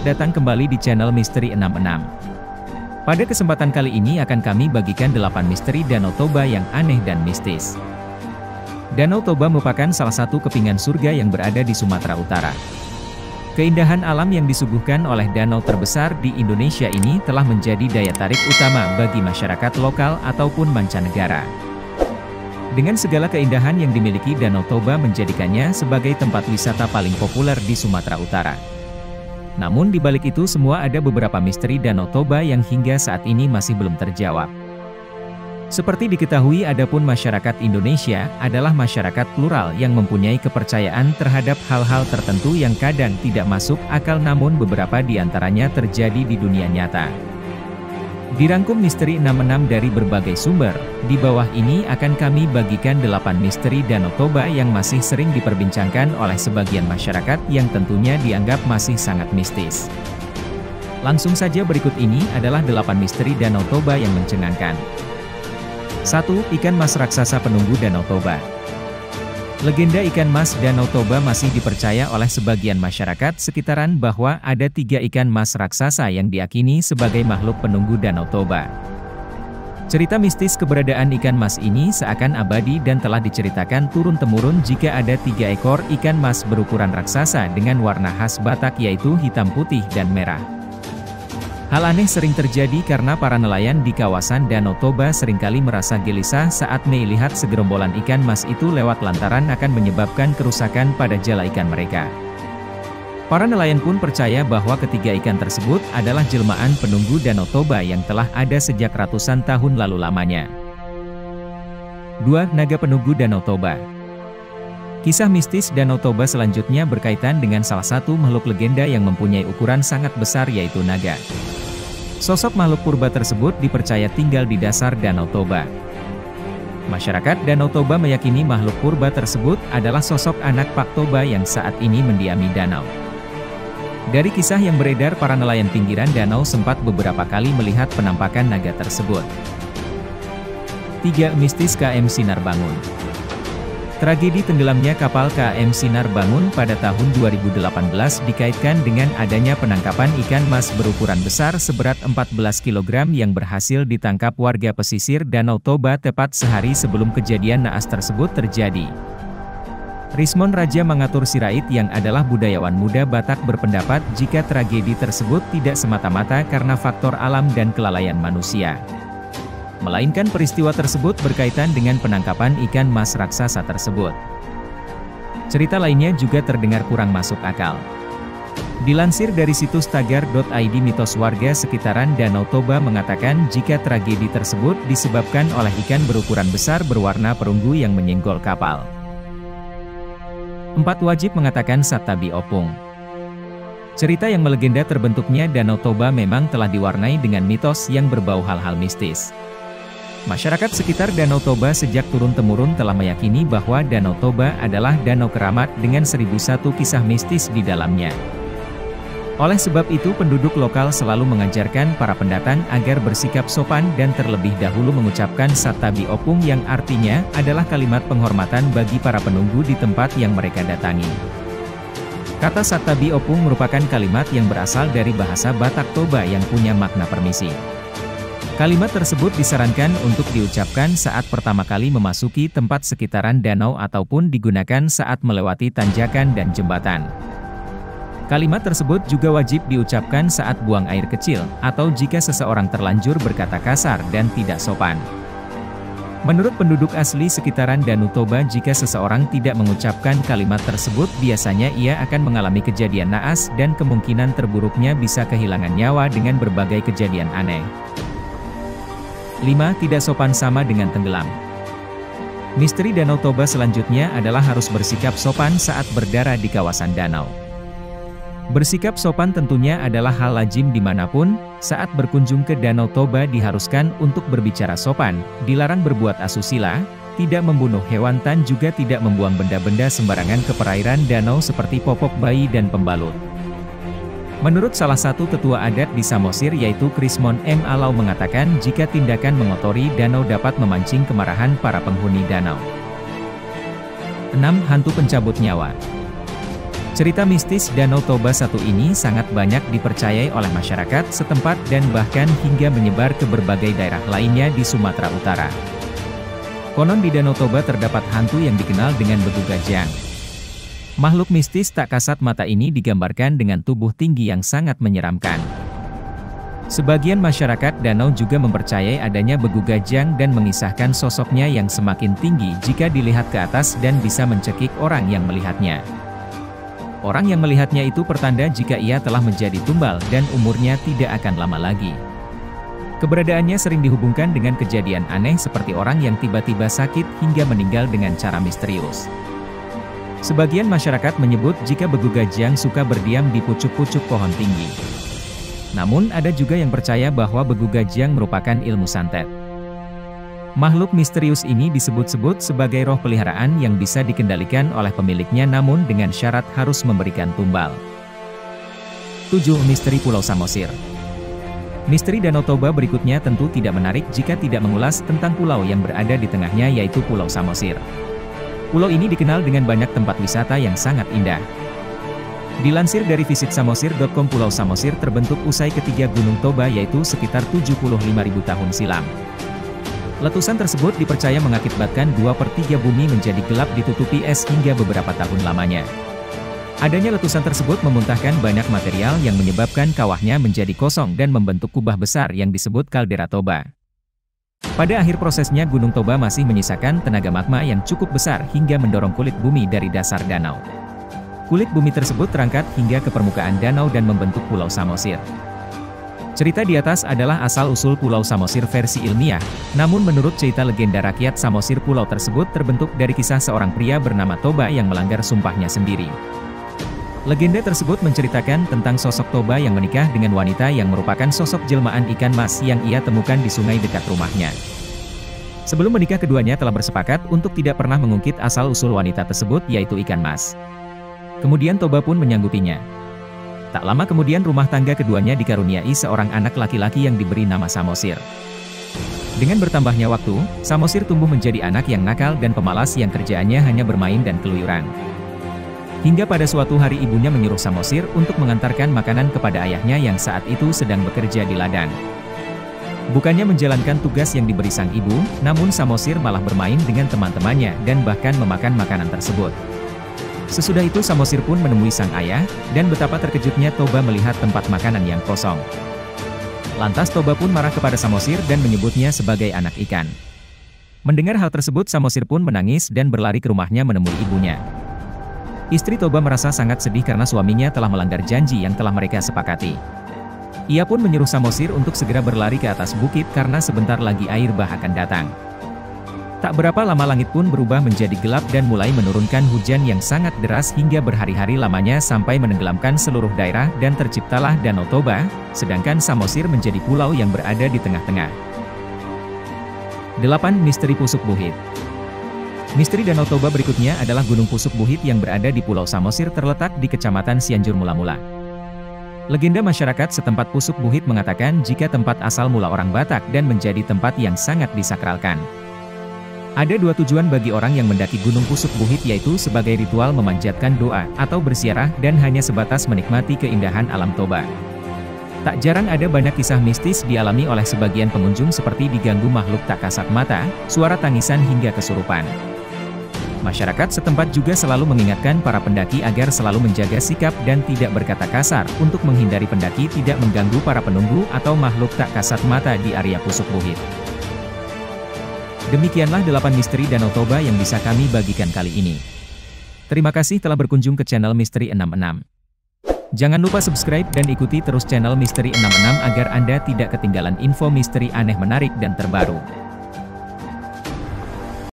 Selamat datang kembali di channel Misteri 66. Pada kesempatan kali ini akan kami bagikan 8 misteri Danau Toba yang aneh dan mistis. Danau Toba merupakan salah satu kepingan surga yang berada di Sumatera Utara. Keindahan alam yang disuguhkan oleh danau terbesar di Indonesia ini telah menjadi daya tarik utama bagi masyarakat lokal ataupun mancanegara. Dengan segala keindahan yang dimiliki, Danau Toba menjadikannya sebagai tempat wisata paling populer di Sumatera Utara. Namun di balik itu semua ada beberapa misteri Danau Toba yang hingga saat ini masih belum terjawab. Seperti diketahui, adapun masyarakat Indonesia adalah masyarakat plural yang mempunyai kepercayaan terhadap hal-hal tertentu yang kadang tidak masuk akal, namun beberapa di antaranya terjadi di dunia nyata. Dirangkum Misteri 66 dari berbagai sumber, di bawah ini akan kami bagikan 8 misteri Danau Toba yang masih sering diperbincangkan oleh sebagian masyarakat yang tentunya dianggap masih sangat mistis. Langsung saja, berikut ini adalah 8 misteri Danau Toba yang mencengangkan. 1. Ikan mas raksasa penunggu Danau Toba. Legenda ikan mas Danau Toba masih dipercaya oleh sebagian masyarakat sekitaran bahwa ada 3 ikan mas raksasa yang diyakini sebagai makhluk penunggu Danau Toba. Cerita mistis keberadaan ikan mas ini seakan abadi dan telah diceritakan turun-temurun jika ada 3 ekor ikan mas berukuran raksasa dengan warna khas Batak, yaitu hitam, putih, dan merah. Hal aneh sering terjadi karena para nelayan di kawasan Danau Toba seringkali merasa gelisah saat melihat segerombolan ikan mas itu lewat lantaran akan menyebabkan kerusakan pada jala ikan mereka. Para nelayan pun percaya bahwa ketiga ikan tersebut adalah jelmaan penunggu Danau Toba yang telah ada sejak ratusan tahun lalu lamanya. 2. Naga penunggu Danau Toba. Kisah mistis Danau Toba selanjutnya berkaitan dengan salah satu makhluk legenda yang mempunyai ukuran sangat besar, yaitu naga. Sosok makhluk purba tersebut dipercaya tinggal di dasar Danau Toba. Masyarakat Danau Toba meyakini makhluk purba tersebut adalah sosok anak Pak Toba yang saat ini mendiami danau. Dari kisah yang beredar, para nelayan pinggiran danau sempat beberapa kali melihat penampakan naga tersebut. 3. Mistis KM Sinar Bangun. Tragedi tenggelamnya kapal KM Sinar Bangun pada tahun 2018 dikaitkan dengan adanya penangkapan ikan mas berukuran besar seberat 14 kg yang berhasil ditangkap warga pesisir Danau Toba tepat sehari sebelum kejadian naas tersebut terjadi. Rismon Raja Mangatur Sirait yang adalah budayawan muda Batak berpendapat jika tragedi tersebut tidak semata-mata karena faktor alam dan kelalaian manusia, melainkan peristiwa tersebut berkaitan dengan penangkapan ikan mas raksasa tersebut. Cerita lainnya juga terdengar kurang masuk akal. Dilansir dari situs tagar.id, mitos warga sekitaran Danau Toba mengatakan jika tragedi tersebut disebabkan oleh ikan berukuran besar berwarna perunggu yang menyenggol kapal. 4. Wajib mengatakan Satabi Opung. Cerita yang melegenda terbentuknya Danau Toba memang telah diwarnai dengan mitos yang berbau hal-hal mistis. Masyarakat sekitar Danau Toba sejak turun-temurun telah meyakini bahwa Danau Toba adalah danau keramat dengan 1001 kisah mistis di dalamnya. Oleh sebab itu, penduduk lokal selalu mengajarkan para pendatang agar bersikap sopan dan terlebih dahulu mengucapkan Satabi Opung yang artinya adalah kalimat penghormatan bagi para penunggu di tempat yang mereka datangi. Kata Satabi Opung merupakan kalimat yang berasal dari bahasa Batak Toba yang punya makna permisi. Kalimat tersebut disarankan untuk diucapkan saat pertama kali memasuki tempat sekitaran danau ataupun digunakan saat melewati tanjakan dan jembatan. Kalimat tersebut juga wajib diucapkan saat buang air kecil, atau jika seseorang terlanjur berkata kasar dan tidak sopan. Menurut penduduk asli sekitaran Danau Toba, jika seseorang tidak mengucapkan kalimat tersebut, biasanya ia akan mengalami kejadian naas dan kemungkinan terburuknya bisa kehilangan nyawa dengan berbagai kejadian aneh. 5. Tidak sopan sama dengan tenggelam. Misteri Danau Toba selanjutnya adalah harus bersikap sopan saat berdarah di kawasan danau. Bersikap sopan tentunya adalah hal lazim dimanapun. Saat berkunjung ke Danau Toba diharuskan untuk berbicara sopan, dilarang berbuat asusila, tidak membunuh hewan, dan juga tidak membuang benda-benda sembarangan ke perairan danau seperti popok bayi dan pembalut. Menurut salah satu tetua adat di Samosir, yaitu Krismon M. Alau, mengatakan jika tindakan mengotori danau dapat memancing kemarahan para penghuni danau. 6. Hantu pencabut nyawa. Cerita mistis Danau Toba satu ini sangat banyak dipercayai oleh masyarakat setempat dan bahkan hingga menyebar ke berbagai daerah lainnya di Sumatera Utara. Konon di Danau Toba terdapat hantu yang dikenal dengan Begu Gajang. Makhluk mistis tak kasat mata ini digambarkan dengan tubuh tinggi yang sangat menyeramkan. Sebagian masyarakat danau juga mempercayai adanya Begu Gajang dan mengisahkan sosoknya yang semakin tinggi jika dilihat ke atas dan bisa mencekik orang yang melihatnya. Orang yang melihatnya itu pertanda jika ia telah menjadi tumbal dan umurnya tidak akan lama lagi. Keberadaannya sering dihubungkan dengan kejadian aneh seperti orang yang tiba-tiba sakit hingga meninggal dengan cara misterius. Sebagian masyarakat menyebut jika Begu Gajang suka berdiam di pucuk-pucuk pohon tinggi. Namun ada juga yang percaya bahwa Begu Gajang merupakan ilmu santet. Makhluk misterius ini disebut-sebut sebagai roh peliharaan yang bisa dikendalikan oleh pemiliknya namun dengan syarat harus memberikan tumbal. 7. Misteri Pulau Samosir. Misteri Danau Toba berikutnya tentu tidak menarik jika tidak mengulas tentang pulau yang berada di tengahnya yaitu Pulau Samosir. Pulau ini dikenal dengan banyak tempat wisata yang sangat indah. Dilansir dari visitsamosir.com, Pulau Samosir terbentuk usai ketiga Gunung Toba yaitu sekitar 75.000 tahun silam. Letusan tersebut dipercaya mengakibatkan 2/3 bumi menjadi gelap ditutupi es hingga beberapa tahun lamanya. Adanya letusan tersebut memuntahkan banyak material yang menyebabkan kawahnya menjadi kosong dan membentuk kubah besar yang disebut kaldera Toba. Pada akhir prosesnya Gunung Toba masih menyisakan tenaga magma yang cukup besar hingga mendorong kulit bumi dari dasar danau. Kulit bumi tersebut terangkat hingga ke permukaan danau dan membentuk Pulau Samosir. Cerita di atas adalah asal-usul Pulau Samosir versi ilmiah, namun menurut cerita legenda rakyat Samosir, pulau tersebut terbentuk dari kisah seorang pria bernama Toba yang melanggar sumpahnya sendiri. Legenda tersebut menceritakan tentang sosok Toba yang menikah dengan wanita yang merupakan sosok jelmaan ikan mas yang ia temukan di sungai dekat rumahnya. Sebelum menikah keduanya telah bersepakat untuk tidak pernah mengungkit asal-usul wanita tersebut yaitu ikan mas. Kemudian Toba pun menyanggupinya. Tak lama kemudian rumah tangga keduanya dikaruniai seorang anak laki-laki yang diberi nama Samosir. Dengan bertambahnya waktu, Samosir tumbuh menjadi anak yang nakal dan pemalas yang kerjaannya hanya bermain dan keluyuran. Hingga pada suatu hari ibunya menyuruh Samosir untuk mengantarkan makanan kepada ayahnya yang saat itu sedang bekerja di ladang. Bukannya menjalankan tugas yang diberi sang ibu, namun Samosir malah bermain dengan teman-temannya dan bahkan memakan makanan tersebut. Sesudah itu Samosir pun menemui sang ayah, dan betapa terkejutnya Toba melihat tempat makanan yang kosong. Lantas Toba pun marah kepada Samosir dan menyebutnya sebagai anak ikan. Mendengar hal tersebut Samosir pun menangis dan berlari ke rumahnya menemui ibunya. Istri Toba merasa sangat sedih karena suaminya telah melanggar janji yang telah mereka sepakati. Ia pun menyuruh Samosir untuk segera berlari ke atas bukit karena sebentar lagi air bah akan datang. Tak berapa lama langit pun berubah menjadi gelap dan mulai menurunkan hujan yang sangat deras hingga berhari-hari lamanya sampai menenggelamkan seluruh daerah dan terciptalah Danau Toba, sedangkan Samosir menjadi pulau yang berada di tengah-tengah. 8. Misteri Pusuk Buhit. Misteri Danau Toba berikutnya adalah Gunung Pusuk Buhit yang berada di Pulau Samosir terletak di Kecamatan Cianjur Mula-Mula. Legenda masyarakat setempat Pusuk Buhit mengatakan jika tempat asal mula orang Batak dan menjadi tempat yang sangat disakralkan. Ada dua tujuan bagi orang yang mendaki Gunung Pusuk Buhit yaitu sebagai ritual memanjatkan doa atau berziarah dan hanya sebatas menikmati keindahan alam Toba. Tak jarang ada banyak kisah mistis dialami oleh sebagian pengunjung seperti diganggu makhluk tak kasat mata, suara tangisan hingga kesurupan. Masyarakat setempat juga selalu mengingatkan para pendaki agar selalu menjaga sikap dan tidak berkata kasar untuk menghindari pendaki tidak mengganggu para penunggu atau makhluk tak kasat mata di area Pusuk Buhit. Demikianlah 8 misteri Danau Toba yang bisa kami bagikan kali ini. Terima kasih telah berkunjung ke channel Misteri 66. Jangan lupa subscribe dan ikuti terus channel Misteri 66 agar Anda tidak ketinggalan info misteri aneh menarik dan terbaru.